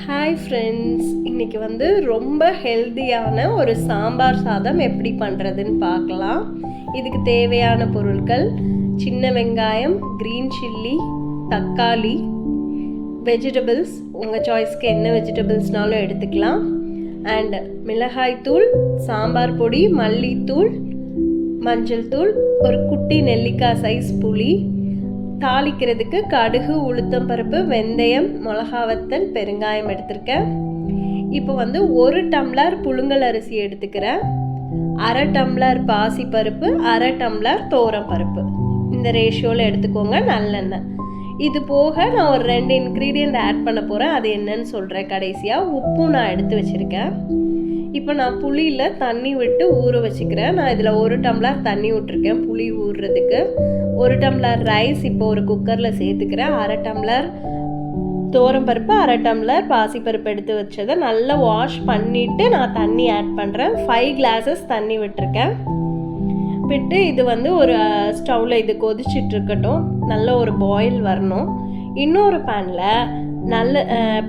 Hi friends, இன்றைக்கி ரொம்ப ஹெல்த்தியான ஒரு சாம்பார் சாதம் எப்படி பண்ணுறதுன்னு பார்க்கலாம். இதுக்கு தேவையான பொருட்கள்: சின்ன வெங்காயம், க்ரீன் சில்லி, தக்காளி, வெஜிடபிள்ஸ் உங்கள் சாய்ஸ்க்கு என்ன வெஜிடபிள்ஸ்னாலும் எடுத்துக்கலாம், அண்ட் மிளகாய்த்தூள், சாம்பார் பொடி, மல்லித்தூள், மஞ்சள் தூள், ஒரு குட்டி நெல்லிக்காய் சைஸ் புளி, தாளிக்கிறதுக்கு கடுகு, உளுத்தம் பருப்பு, வெந்தயம், மிளகா வத்தல், பெருங்காயம் எடுத்திருக்கேன். இப்போ 1 டம்ளர் புழுங்கல் அரிசி எடுத்துக்கிறேன், 1/2 டம்ளர் பாசி பருப்பு, 1/2 டம்ளர் தோரம் பருப்பு. இந்த ரேஷியோவில் எடுத்துக்கோங்க. நல்லெண்ணெய். இது போக நான் ஒரு 2 இன்க்ரீடியண்ட் ஆட் பண்ண போகிறேன். அது என்னன்னு சொல்கிறேன் கடைசியாக. உப்பு நான் எடுத்து வச்சுருக்கேன். இப்போ நான் புளியில் தண்ணி விட்டு ஊற வச்சுக்கிறேன். நான் இதில் 1 டம்ளர் தண்ணி விட்டுருக்கேன் புளி ஊறுறதுக்கு. 1 டம்ளர் ரைஸ் இப்போ ஒரு குக்கரில் சேர்த்துக்கிறேன். 1/2 டம்ளர் தோரம்பருப்பு, 1/2 டம்ளர் பாசிப்பருப்பு எடுத்து வச்சதை நல்லா வாஷ் பண்ணிவிட்டு நான் தண்ணி ஆட் பண்ணுறேன். 5 கிளாஸஸ் தண்ணி விட்டுருக்கேன். விட்டு இது ஒரு ஸ்டவ்வில் இது கொதிச்சிட்ருக்கட்டும். நல்ல ஒரு பாயில் வரணும். இன்னொரு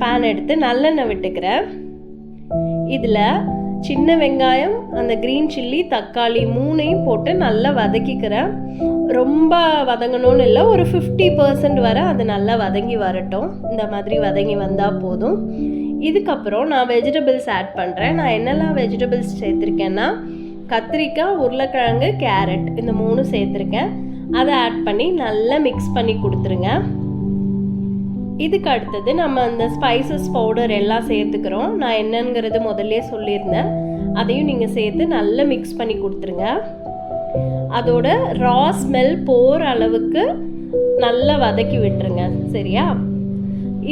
பேன் எடுத்து நல்லெண்ணெய் விட்டுக்கிறேன். இதில் சின்ன வெங்காயம், அந்த க்ரீன் சில்லி, தக்காளி 3ஐயும் போட்டு நல்லா வதக்கிக்கிறேன். ரொம்ப வதங்கணும்னு இல்லை, ஒரு 50% வரை அது நல்லா வதங்கி வரட்டும். இந்த மாதிரி வதங்கி வந்தால் போதும். இதுக்கப்புறம் நான் வெஜிடபிள்ஸ் ஆட் பண்ணுறேன். நான் என்னெல்லாம் வெஜிடபிள்ஸ் சேர்த்துருக்கேன்னா, கத்திரிக்காய், உருளைக்கிழங்கு, கேரட், இந்த 3 சேர்த்துருக்கேன். அதை ஆட் பண்ணி நல்லா மிக்ஸ் பண்ணி கொடுத்துருங்க. இதுக்கு அடுத்தது நம்ம அந்த ஸ்பைசஸ் பவுடர் எல்லாம் சேர்த்துக்கிறோம். நான் என்னங்கிறது முதல்ல சொல்லியிருந்தேன். அதையும் நீங்கள் சேர்த்து நல்லா மிக்ஸ் பண்ணி கொடுத்துருங்க. அதோட ரா ஸ்மெல் போகிற அளவுக்கு நல்லா வதக்கி விட்டுருங்க. சரியா?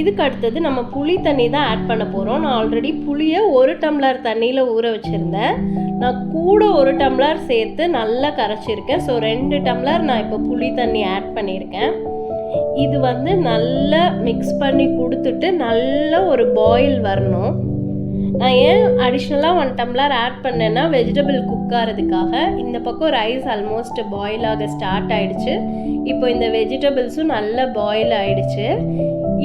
இதுக்கு அடுத்தது நம்ம புளி தண்ணி தான் ஆட் பண்ண போகிறோம். நான் ஆல்ரெடி புளியை 1 டம்ளர் தண்ணியில் ஊற வச்சுருந்தேன். நான் கூட 1 டம்ளர் சேர்த்து நல்லா கரைச்சிருக்கேன். ஸோ 2 டம்ளர் நான் இப்போ புளி தண்ணி ஆட் பண்ணியிருக்கேன். இது நல்லா மிக்ஸ் பண்ணி கொடுத்துட்டு நல்ல ஒரு பாயில் வரணும். நான் ஏன் அடிஷ்னலாக 1 டம்ளர் ஆட் பண்ணேன்னா, வெஜிடபிள் குக் ஆகிறதுக்காக. இந்த பக்கம் ரைஸ் ஆல்மோஸ்ட் பாயில் ஆக ஸ்டார்ட் ஆகிடுச்சு. இப்போ இந்த வெஜிடபிள்ஸும் நல்லா பாயில் ஆகிடுச்சு.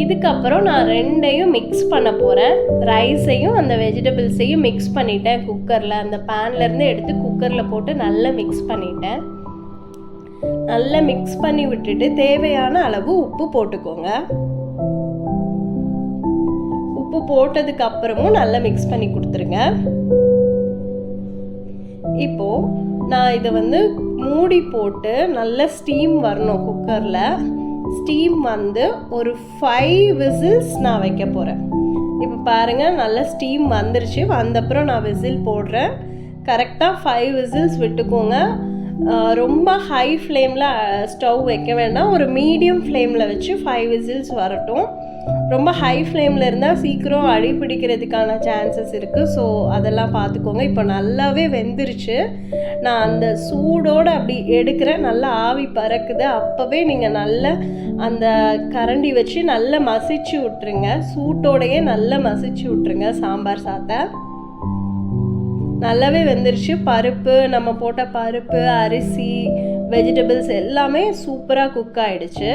இதுக்கப்புறம் நான் 2ஐயும் மிக்ஸ் பண்ண போகிறேன். ரைஸையும் அந்த வெஜிடபிள்ஸையும் மிக்ஸ் பண்ணிட்டேன் குக்கரில். அந்த பேன்லேருந்து எடுத்து குக்கரில் போட்டு நல்லா மிக்ஸ் பண்ணிட்டேன். நல்லா மிக்ஸ் பண்ணி விட்டுட்டு தேவையான அளவு உப்பு போட்டுக்கோங்க. உப்பு போட்டதுக்கு அப்புறமும் நல்லா மிக்ஸ் பண்ணி கொடுத்துருங்க. இப்போ நான் இதை மூடி போட்டு நல்ல ஸ்டீம் வரணும். குக்கரில் ஸ்டீம் ஒரு 5 விசில்ஸ் நான் வைக்க போகிறேன். இப்போ பாருங்கள், நல்ல ஸ்டீம் வந்துருச்சு. வந்தப்புறம் நான் விசில் போடுறேன். கரெக்டாக 5 விசில்ஸ் விட்டுக்கோங்க. ரொம்ப ஹை ஃப்ளேமில் ஸ்டவ் வைக்க வேண்டாம். ஒரு மீடியம் ஃப்ளேமில் வச்சு 5 விசில்ஸ் வரட்டும். ரொம்ப ஹை ஃப்ளேமில் இருந்தால் சீக்கிரம் அடி பிடிக்கிறதுக்கான சான்சஸ் இருக்குது. ஸோ அதெல்லாம் பார்த்துக்கோங்க. இப்போ நல்லாவே வெந்துருச்சு. நான் அந்த சூடோடு அப்படி எடுக்கிறேன். நல்லா ஆவி பறக்குது. அப்போவே நீங்கள் நல்ல அந்த கரண்டி வச்சு நல்லா மசிச்சு விட்ருங்க. சூட்டோடையே நல்லா மசிச்சு விட்ருங்க சாம்பார் சாத்தை. நல்லாவே வெந்துருச்சு. பருப்பு, நம்ம போட்ட பருப்பு, அரிசி, வெஜிடபிள்ஸ் எல்லாமே சூப்பராக குக் ஆகிடுச்சு.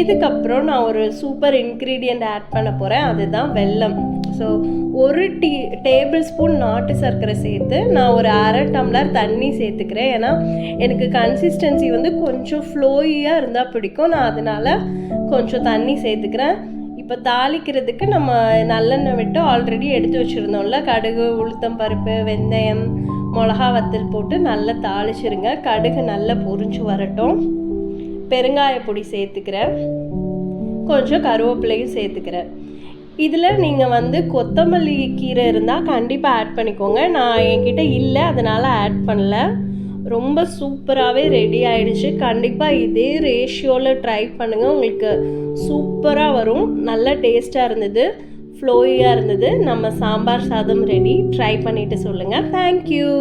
இதுக்கப்புறம் நான் ஒரு சூப்பர் இன்க்ரீடியண்ட் ஆட் பண்ண போகிறேன். அதுதான் வெல்லம். ஸோ 1 டேபிள் ஸ்பூன் நாட்டு சர்க்கரை சேர்த்து நான் ஒரு 1/2 டம்ளர் தண்ணி சேர்த்துக்கிறேன். ஏன்னா எனக்கு கன்சிஸ்டன்சி கொஞ்சம் ஃப்ளோயியாக இருந்தால் பிடிக்கும். நான் அதனால் கொஞ்சம் தண்ணி சேர்த்துக்கிறேன். இப்போ தாளிக்கிறதுக்கு நம்ம நல்லெண்ணெய் விட்டு ஆல்ரெடி எடுத்து வச்சுருந்தோம்ல, கடுகு, உளுத்தம் பருப்பு, வெந்தயம், மிளகா வத்தல் போட்டு நல்லா தாளிச்சிருங்க. கடுகு நல்லா பொரிஞ்சு வரட்டும். பெருங்காய பொடி சேர்த்துக்கிறேன். கொஞ்சம் கருவேப்பிலையும் சேர்த்துக்கிறேன். இதில் நீங்கள் கொத்தமல்லி கீரை இருந்தால் கண்டிப்பாக ஆட் பண்ணிக்கோங்க. நான் என்கிட்ட இல்லை, அதனால் ஆட் பண்ணல. ரொம்ப சூப்பராகவே ரெடி ஆகிடுச்சு. கண்டிப்பாக இதே ரேஷியோவில் ட்ரை பண்ணுங்கள். உங்களுக்கு சூப்பராக வரும். நல்ல டேஸ்ட்டாக இருந்தது, ஃப்ளோயியாக இருந்தது. நம்ம சாம்பார் சாதம் ரெடி. ட்ரை பண்ணிவிட்டு சொல்லுங்கள். தேங்க்யூ.